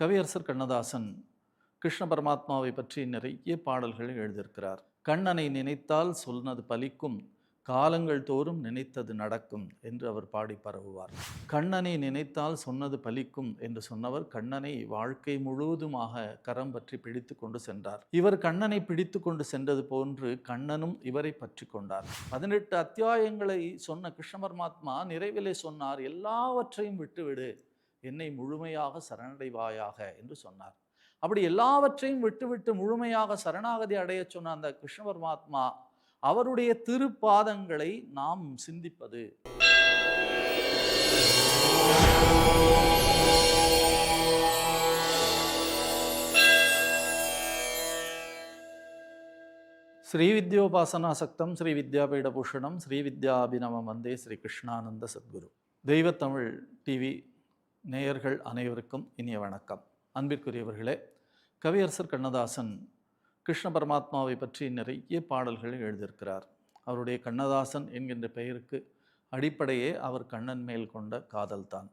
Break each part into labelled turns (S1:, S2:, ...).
S1: கவியரசர் கண்ணதாசன் கிருஷ்ண பரமாத்மாவை பற்றி நிறைய பாடல்களை எழுதியிருக்கிறார். கண்ணனை நினைத்தால் சொன்னது பலிக்கும், காலங்கள் தோறும் நினைத்தது நடக்கும் என்று அவர் பாடி பரவுவார். கண்ணனை நினைத்தால் சொன்னது பலிக்கும் என்று சொன்னவர் கண்ணனை வாழ்க்கை முழுவதுமாக கரம் பற்றி பிடித்து கொண்டு சென்றார். இவர் கண்ணனை பிடித்து கொண்டு சென்றது போன்று கண்ணனும் இவரை பற்றி கொண்டார். 18 அத்தியாயங்களை சொன்ன கிருஷ்ண பரமாத்மா நிறைவிலே சொன்னார், எல்லாவற்றையும் விட்டுவிடு, என்னை முழுமையாக சரணடைவாயாக என்று சொன்னார். அப்படி எல்லாவற்றையும் விட்டுவிட்டு முழுமையாக சரணாகதி அடைய சொன்ன அந்த கிருஷ்ண பரமாத்மா அவருடைய திருப்பாதங்களை நாம் சிந்திப்பது. ஸ்ரீ வித்யோபாசனாசக்தம் ஸ்ரீ வித்யாபீடபூஷணம் ஸ்ரீ வித்யாபிநவம் வந்தே ஸ்ரீ கிருஷ்ணானந்த சத்குரு. தெய்வத்தமிழ் டிவி நேயர்கள் அனைவருக்கும் இனிய வணக்கம். அன்பிற்குரியவர்களே, கவியரசர் கண்ணதாசன் கிருஷ்ண பரமாத்மாவை பற்றி நிறைய பாடல்களை எழுதியிருக்கிறார். அவருடைய கண்ணதாசன் என்கின்ற பெயருக்கு அடிப்படையே அவர் கண்ணன் மேல் கொண்ட காதல்தான்.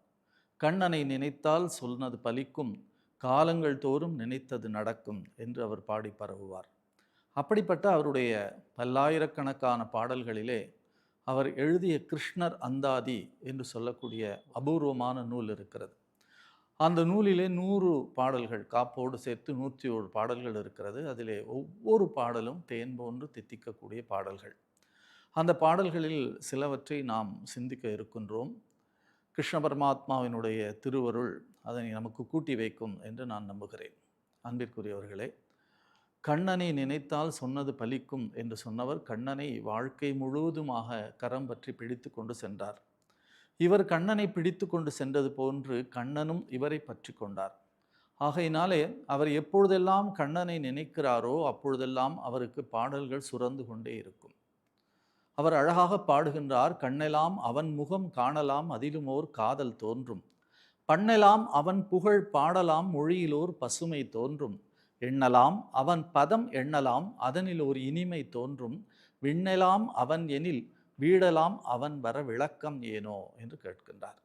S1: கண்ணனை நினைத்தால் சொன்னது பலிக்கும், காலங்கள் தோறும் நினைத்தது நடக்கும் என்று அவர் பாடி பரவுவார். அப்படிப்பட்ட அவருடைய பல்லாயிரக்கணக்கான பாடல்களிலே அவர் எழுதிய கிருஷ்ணர் அந்தாதி என்று சொல்லக்கூடிய அபூர்வமான நூல் இருக்கிறது. அந்த நூலிலே 100 பாடல்கள் காப்போடு சேர்த்து 101 பாடல்கள் இருக்கிறது. அதிலே ஒவ்வொரு பாடலும் தேன் போன்று தித்திக்கக்கூடிய பாடல்கள். அந்த பாடல்களில் சிலவற்றை நாம் சிந்திக்க இருக்கின்றோம். கிருஷ்ண பரமாத்மாவினுடைய திருவருள் அதனை நமக்கு கூட்டி வைக்கும் என்று நான் நம்புகிறேன். அன்பிற்குரியவர்களே, கண்ணனை நினைத்தால் சொன்னது பலிக்கும் என்று சொன்னவர் கண்ணனை வாழ்க்கை முழுவதுமாக கரம் பற்றி பிடித்து கொண்டு சென்றார். இவர் கண்ணனை பிடித்து கொண்டு சென்றது போன்று கண்ணனும் இவரை பற்றி கொண்டார். ஆகையினாலே அவர் எப்பொழுதெல்லாம் கண்ணனை நினைக்கிறாரோ அப்பொழுதெல்லாம் அவருக்கு பாடல்கள் சுரந்து கொண்டே இருக்கும். அவர் அழகாக பாடுகின்றார், கண்ணெல்லாம் அவன் முகம் காணலாம், அதிலும் ஓர் காதல் தோன்றும், பண்ணெல்லாம் அவன் புகழ் பாடலாம், மொழியிலோர் பசுமை தோன்றும், எண்ணலாம் அவன் பதம் எண்ணலாம், அதனில் ஒரு இனிமை தோன்றும், விண்ணெலாம் அவன் எனில் வீடலாம் அவன் வர விளக்கம் ஏனோ என்று கேட்கின்றார்.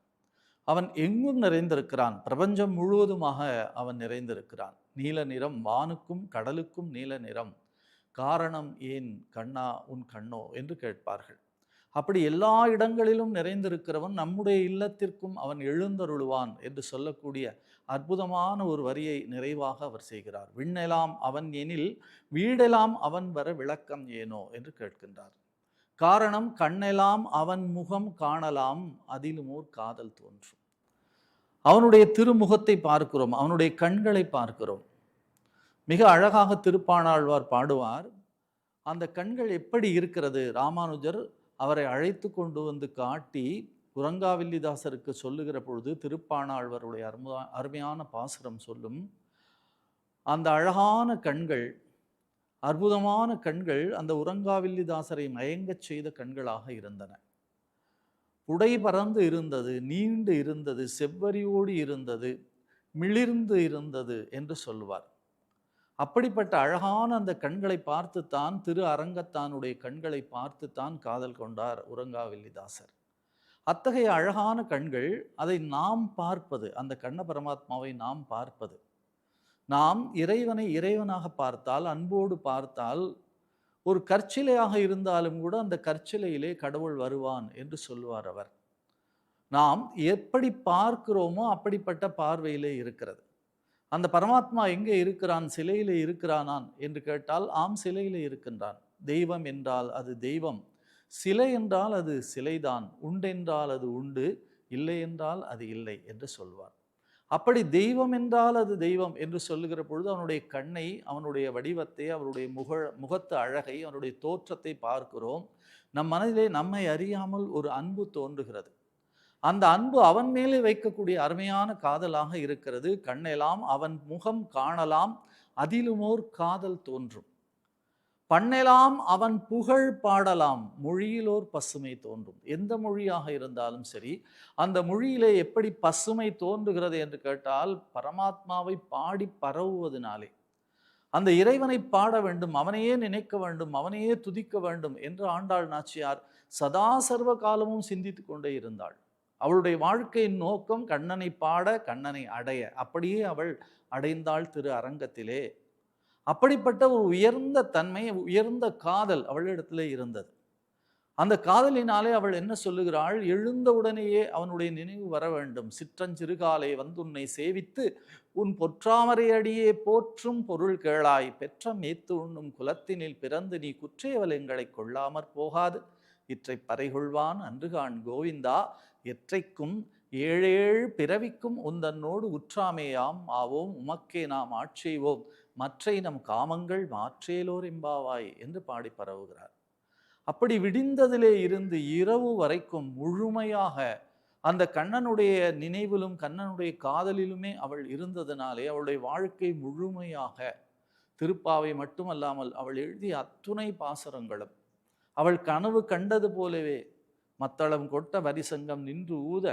S1: அவன் எங்கும் நிறைந்திருக்கிறான், பிரபஞ்சம் முழுவதுமாக அவன் நிறைந்திருக்கிறான். நீல நிறம் வானுக்கும் கடலுக்கும் நீல நிறம், காரணம் ஏன் கண்ணா உன் கண்ணோ என்று கேட்பார்கள். அப்படி எல்லா இடங்களிலும் நிறைந்திருக்கிறவன் நம்முடைய இல்லத்திற்கும் அவன் எழுந்தருளுவான் என்று சொல்லக்கூடிய அற்புதமான ஒரு வரியை நிறைவாக அவர் செய்கிறார். விண்ணெலாம் அவன் எனில் வீடெல்லாம் அவன் வர விளக்கம் ஏனோ என்று கேட்கின்றார். காரணம், கண்ணெல்லாம் அவன் முகம் காணலாம், அதிலும் ஓர் காதல் தோன்றும். அவனுடைய திருமுகத்தை பார்க்கிறோம், அவனுடைய கண்களை பார்க்கிறோம். மிக அழகாக திருப்பாணாழ்வார் பாடுவார், அந்த கண்கள் எப்படி இருக்கிறது. ராமானுஜர் அவரை அழைத்து கொண்டு வந்து காட்டி உறங்காவில்லிதாசருக்கு சொல்லுகிற பொழுது திருப்பாணாழ்வாருடைய அருமையான பாசுரம் சொல்லும். அந்த அழகான கண்கள், அற்புதமான கண்கள் அந்த உறங்காவில்லிதாசரை மயங்கச் செய்த கண்களாக இருந்தன. உடை பறந்து இருந்தது, நீண்டு இருந்தது, செவ்வரியோடு இருந்தது, மிளிர்ந்து இருந்தது என்று சொல்லுவார். அப்படிப்பட்ட அழகான அந்த கண்களை பார்த்துத்தான், திரு அரங்கத்தானுடைய கண்களை பார்த்துத்தான் காதல் கொண்டார் உறங்காவில்லிதாசர். அத்தகைய அழகான கண்கள், அதை நாம் பார்ப்பது, அந்த கண்ண பரமாத்மாவை நாம் பார்ப்பது, நாம் இறைவனை இறைவனாக பார்த்தால், அன்போடு பார்த்தால், ஒரு கற்சிலையாக இருந்தாலும் கூட அந்த கற்சிலையிலே கடவுள் வருவான் என்று சொல்லுவார் அவர். நாம் எப்படி பார்க்கிறோமோ அப்படிப்பட்ட பார்வையிலே இருக்கிறது. அந்த பரமாத்மா எங்கே இருக்கிறான், சிலையிலே இருக்கிறானான் என்று கேட்டால் ஆம், சிலையிலே இருக்கின்றான். தெய்வம் என்றால் அது தெய்வம், சிலை என்றால் அது சிலைதான், உண்டென்றால் அது உண்டு, இல்லை என்றால் அது இல்லை என்று சொல்வார். அப்படி தெய்வம் என்றால் அது தெய்வம் என்று சொல்லுகிற பொழுது அவனுடைய கண்ணை, அவனுடைய வடிவத்தை, அவருடைய முகத்து அழகை, அவனுடைய தோற்றத்தை பார்க்கிறோம். நம் மனதிலே நம்மை அறியாமல் ஒரு அன்பு தோன்றுகிறது. அந்த அன்பு அவன் மேலே வைக்கக்கூடிய அருமையான காதலாக இருக்கிறது. கண்ணெல்லாம் அவன் முகம் காணலாம், அதிலுமோர் காதல் தோன்றும், பண்ணெல்லாம் அவன் புகழ் பாடலாம், மொழியிலோர் பசுமை தோன்றும். எந்த மொழியாக இருந்தாலும் சரி, அந்த மொழியிலே எப்படி பசுமை தோன்றுகிறது என்று கேட்டால் பரமாத்மாவை பாடி பரவுவதனாலே. அந்த இறைவனை பாட வேண்டும், அவனையே நினைக்க வேண்டும், அவனையே துதிக்க வேண்டும் என்று ஆண்டாள் நாச்சியார் சதா சர்வ காலமும் சிந்தித்து கொண்டே இருந்தாள். அவளுடைய வாழ்க்கையின் நோக்கம் கண்ணனை பாட, கண்ணனை அடைய. அப்படியே அவள் அடைந்தாள் திரு அரங்கத்திலே. அப்படிப்பட்ட ஒரு உயர்ந்த தன்மை, உயர்ந்த காதல் அவளிடத்திலே இருந்தது. அந்த காதலினாலே அவள் என்ன சொல்லுகிறாள்? எழுந்தவுடனேயே அவனுடைய நினைவு வர வேண்டும். சிற்றஞ்சிறுகாலை வந்துன்னை சேவித்து உன் பொற்றாமரை அடியே போற்றும் பொருள் கேளாய். பெற்ற மேத்து உண்ணும் குலத்தினில் பிறந்து நீ குற்றேவல் எங்களை கொள்ளாமற் போகாது. இற்றை பறைகொள்வான் அன்றுகான் கோவிந்தா, எற்றைக்கும் ஏழேழு பிறவிக்கும் உந்தன்னோடு உற்றாமேயாம் ஆவோம், உமக்கே நாம் ஆட்செய்வோம், மற்றை நம் காமங்கள் மாற்றேலோர் எம்பாவாய் என்று பாடி பரவுகிறார். அப்படி விடிந்ததிலே இருந்து இரவு வரைக்கும் முழுமையாக அந்த கண்ணனுடைய நினைவிலும் கண்ணனுடைய காதலிலுமே அவள் இருந்ததினாலே அவளுடைய வாழ்க்கை முழுமையாக திருப்பாவை மட்டுமல்லாமல் அவள் எழுதிய அத்துணை பாசுரங்களும் அவள் கனவு கண்டது போலவே மத்தளம் கொட்ட வரிசங்கம் நின்று ஊத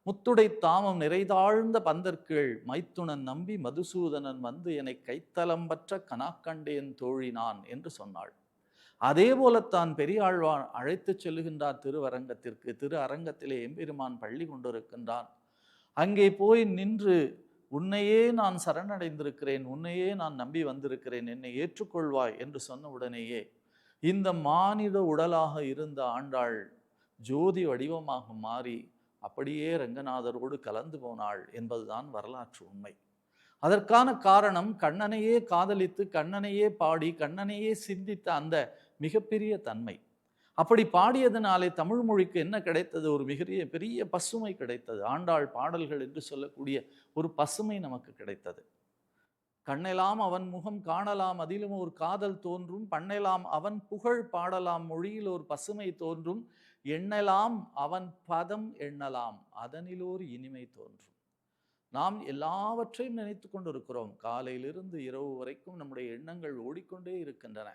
S1: முத்துடை தாமம் நிறைதாழ்ந்த பந்தற்கீழ் மைத்துணன் நம்பி மதுசூதனன் வந்து என்னை கைத்தலம்பற்ற கனாக்கண்டேன் தோழினான் என்று சொன்னாள். அதே போலத்தான் பெரியாழ்வான் அழைத்து செல்லுகின்றார் திருவரங்கத்திற்கு. திரு அரங்கத்திலே எம்பெருமான் பள்ளி கொண்டிருக்கின்றான். அங்கே போய் நின்று உன்னையே நான் சரணடைந்திருக்கிறேன், உன்னையே நான் நம்பி வந்திருக்கிறேன், என்னை ஏற்றுக்கொள்வாய் என்று சொன்ன உடனேயே இந்த மானிட உடலாக இருந்த ஆண்டாள் ஜோதி வடிவமாக மாறி அப்படியே ரங்கநாதரோடு கலந்து போனாள் என்பதுதான் வரலாற்று உண்மை. அதற்கான காரணம் கண்ணனையே காதலித்து கண்ணனையே பாடி கண்ணனையே சிந்தித்த அந்த மிகப்பெரிய தன்மை. அப்படி பாடியதனாலே தமிழ் மொழிக்கு என்ன கிடைத்தது? ஒரு பெரிய பசுமை கிடைத்தது. ஆண்டாள் பாடல்கள் என்று சொல்லக்கூடிய ஒரு பசுமை நமக்கு கிடைத்தது. கண்ணெலாம் அவன் முகம் காணலாம் அதிலும் ஒரு காதல் தோன்றும், பண்ணெலாம் அவன் புகழ் பாடலாம் மொழியில் ஒரு பசுமை தோன்றும், எண்ணலாம் அவன் பதம் எண்ணலாம் அதனிலோர் இனிமை தோன்றும். நாம் எல்லாவற்றையும் நினைத்து கொண்டிருக்கிறோம். காலையிலிருந்து இரவு வரைக்கும் நம்முடைய எண்ணங்கள் ஓடிக்கொண்டே இருக்கின்றன.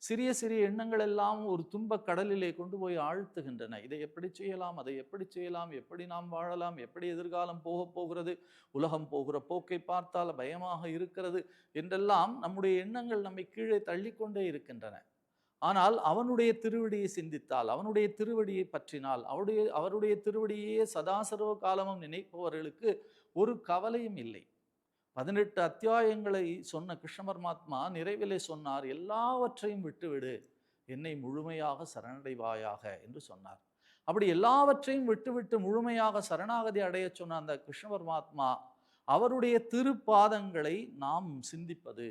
S1: சிறிய சிறிய எண்ணங்கள் எல்லாம் ஒரு துன்பக் கடலிலே கொண்டு போய் ஆழ்த்துகின்றன. இதை எப்படி செய்யலாம், அதை எப்படி செய்யலாம், எப்படி நாம் வாழலாம், எப்படி எதிர்காலம் போகிறது, உலகம் போகிற போக்கை பார்த்தால் பயமாக இருக்கிறது என்றெல்லாம் நம்முடைய எண்ணங்கள் நம்மை கீழே தள்ளிக்கொண்டே இருக்கின்றன. ஆனால் அவனுடைய திருவடியை சிந்தித்தால், அவனுடைய திருவடியை பற்றினால், அவருடைய திருவடியே சதாசர்வ காலமும் நினைப்பவர்களுக்கு ஒரு கவலையும் இல்லை. 18 அத்தியாயங்களை சொன்ன கிருஷ்ண பரமாத்மா நிறைவிலே சொன்னார், எல்லாவற்றையும் விட்டுவிடு, என்னை முழுமையாக சரணடைவாயாக என்று சொன்னார். அப்படி எல்லாவற்றையும் விட்டுவிட்டு முழுமையாக சரணாகதி அடைய சொன்ன அந்த கிருஷ்ண பரமாத்மா அவருடைய திருப்பாதங்களை நாம் சிந்திப்பது,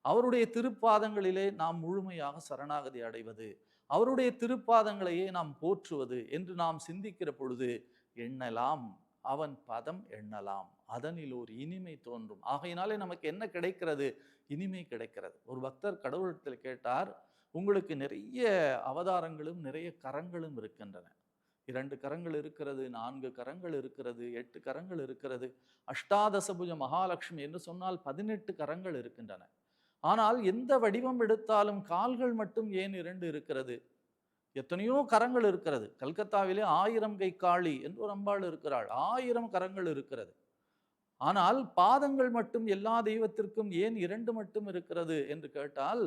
S1: அவருடைய திருப்பாதங்களிலே நாம் முழுமையாக சரணாகதி அடைவது, அவருடைய திருப்பாதங்களையே நாம் போற்றுவது என்று நாம் சிந்திக்கிற பொழுது எண்ணலாம் அவன் பதம் எண்ணலாம் அதனில் ஒரு இனிமை தோன்றும். ஆகையினாலே நமக்கு என்ன கிடைக்கிறது? இனிமை கிடைக்கிறது. ஒரு பக்தர் கடவுளத்தில் கேட்டார், உங்களுக்கு நிறைய அவதாரங்களும் நிறைய கரங்களும் இருக்கின்றன. 2 கரங்கள் இருக்கிறது, 4 கரங்கள் இருக்கிறது, 8 கரங்கள் இருக்கிறது, அஷ்டாதசபுஜ மகாலட்சுமி என்று சொன்னால் 18 கரங்கள் இருக்கின்றன. ஆனால் எந்த வடிவம் எடுத்தாலும் கால்கள் மட்டும் ஏன் 2 இருக்கிறது? எத்தனையோ கரங்கள் இருக்கிறது. கல்கத்தாவிலே 1000 கை காளி என்று ஒரு அம்பாள் இருக்கிறாள். 1000 கரங்கள் இருக்கிறது. ஆனால் பாதங்கள் மட்டும் எல்லா தெய்வத்திற்கும் ஏன் 2 மட்டும் இருக்கிறது என்று கேட்டால்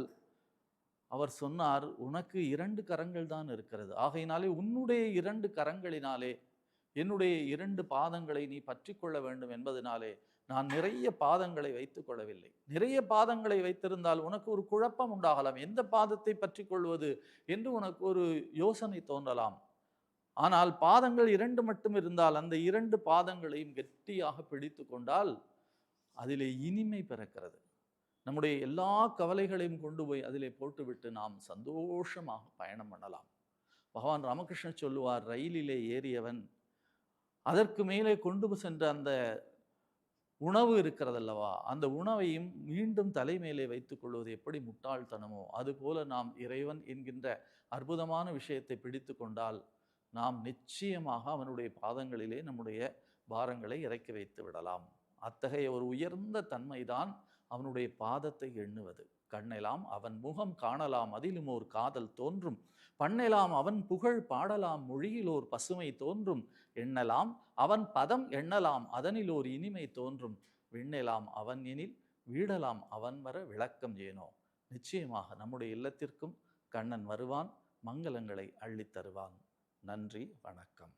S1: அவர் சொன்னார், உனக்கு 2 கரங்கள் தான் இருக்கிறது. ஆகையினாலே உன்னுடைய 2 கரங்களினாலே என்னுடைய 2 பாதங்களை நீ பற்றி கொள்ள வேண்டும் என்பதனாலே நான் நிறைய பாதங்களை வைத்துக் கொள்ளவில்லை. நிறைய பாதங்களை வைத்திருந்தால் உனக்கு ஒரு குழப்பம் உண்டாகலாம். எந்த பாதத்தை பற்றி கொள்வது என்று உனக்கு ஒரு யோசனை தோன்றலாம். ஆனால் பாதங்கள் 2 மட்டும் இருந்தால் அந்த 2 பாதங்களையும் கெட்டியாக பிடித்து கொண்டால் அதிலே இனிமை பிறக்கிறது. நம்முடைய எல்லா கவலைகளையும் கொண்டு போய் அதிலே போட்டுவிட்டு நாம் சந்தோஷமாக பயணம் பண்ணலாம். பகவான் ராமகிருஷ்ணன் சொல்லுவார், ரயிலிலே ஏறியவன் அதற்கு மேலே கொண்டு சென்ற அந்த உணவு இருக்கிறதல்லவா, அந்த உணவையும் மீண்டும் தலைமேலே வைத்துக் கொள்வது எப்படி முட்டாள்தனமோ, அதுபோல நாம் இறைவன் என்கின்ற அற்புதமான விஷயத்தை பிடித்து கொண்டால் நாம் நிச்சயமாக அவனுடைய பாதங்களிலே நம்முடைய பாரங்களை இறக்கி வைத்து விடலாம். அத்தகைய ஒரு உயர்ந்த தன்மைதான் அவனுடைய பாதத்தை எண்ணுவது. கண்ணெலாம் அவன் முகம் காணலாம் அதிலும் ஓர் காதல் தோன்றும், பண்ணெலாம் அவன் புகழ் பாடலாம் மொழியில் ஓர் பசுமை தோன்றும், எண்ணலாம் அவன் பதம் எண்ணலாம் அதனில் ஓர் இனிமை தோன்றும், விண்ணெலாம் அவன் எனில் வீடலாம் அவன் வர விளக்கம் ஏனோ. நிச்சயமாக நம்முடைய இல்லத்திற்கும் கண்ணன் வருவான், மங்களங்களை அள்ளித் தருவான். நன்றி, வணக்கம்.